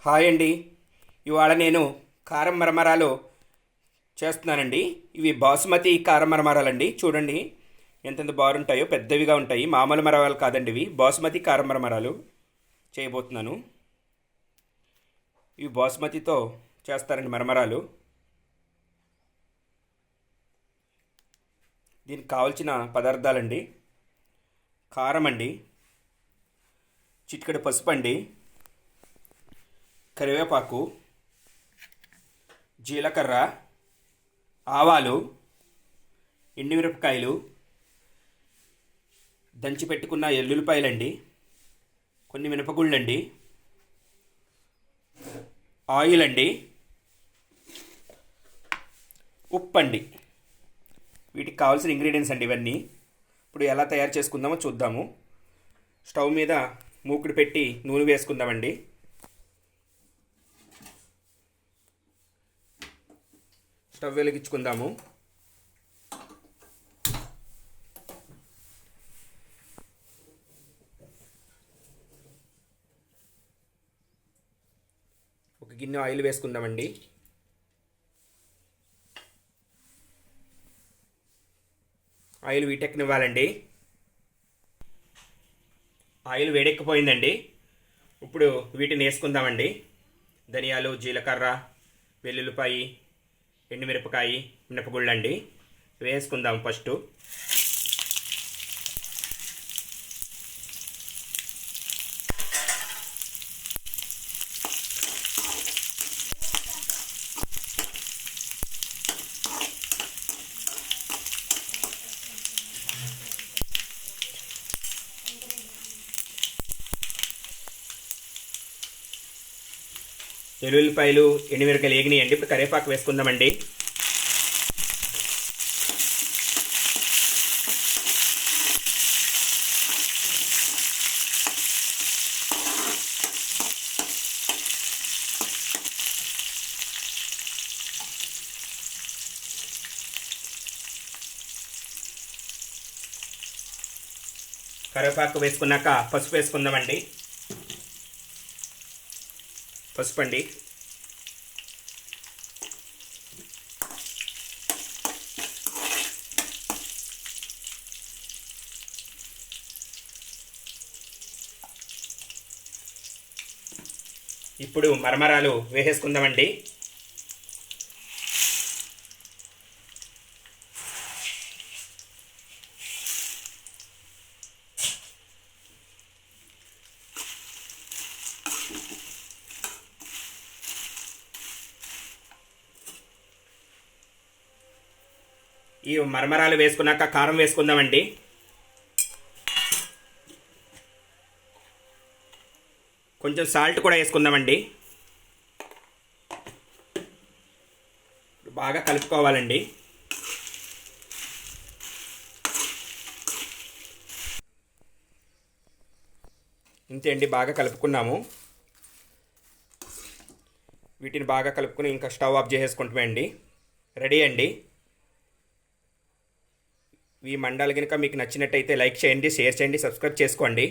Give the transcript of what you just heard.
Hi అండి. ఇవాళ నేను కారం మరమరాలు చేస్తున్నానండి. ఇవి బాసుమతి కారం మరమరాలండి. చూడండి ఎంతెంత బాగుంటాయో, పెద్దవిగా ఉంటాయి. మామూలు మరమరాలు కాదండి, ఇవి బాసుమతి కారం మరమరాలు చేయబోతున్నాను. ఇవి బాసుమతితో చేస్తారండి మరమరాలు. దీనికి కావలసిన పదార్థాలండి: కారం అండి, చిటికెడు పసుపు అండి, కరివేపాకు, జీలకర్ర, ఆవాలు, ఎండుమిరపకాయలు, దంచి పెట్టుకున్న ఎల్లుల్లిపాయలండి, కొన్ని మినపగుళ్ళండి, ఆయిల్ అండి, ఉప్పు అండి. వీటికి కావాల్సిన ఇంగ్రీడియంట్స్ అండి ఇవన్నీ. ఇప్పుడు ఎలా తయారు చేసుకుందామో చూద్దాము. స్టవ్ మీద మూకుడు పెట్టి నూనె వేసుకుందామండి. స్టవ్ వెలిగించుకుందాము. ఒక గిన్నె ఆయిల్ వేసుకుందామండి. ఆయిల్ వీటెక్కనివ్వాలండి. ఆయిల్ వేడెక్కిపోయిందండి. ఇప్పుడు వీటిని వేసుకుందామండి. ధనియాలు, జీలకర్ర, వెల్లుల్లిపాయి, ఎండుమిరపకాయ, మినపగుళ్ళండి వేసుకుందాం ఫస్ట్. వెల్లుల్లిపాయలు, ఎండుమిరపకాయలు ఏగినాయండి. ఇప్పుడు కరివేపాకు వేసుకుందామండి. కరివేపాకు వేసుకున్నాక పసుపు వేసుకుందామండి. పసుపు అండి, ఇప్పుడు మరమరాలు వేసేసుకుందామండి. ఈ మరమరాలు వేసుకున్నాక కారం వేసుకుందామండి. కొంచెం సాల్ట్ కూడా వేసుకుందామండి. బాగా కలుపుకోవాలండి. ఇంతే అండి, బాగా కలుపుకున్నాము. వీటిని బాగా కలుపుకుని ఇంకా స్టవ్ ఆఫ్ చేసేసుకుంటామండి. రెడీ అండి. ఈ మండలు కనుక మీకు నచ్చినట్టయితే లైక్ చేయండి, షేర్ చేయండి, సబ్స్క్రైబ్ చేసుకోండి.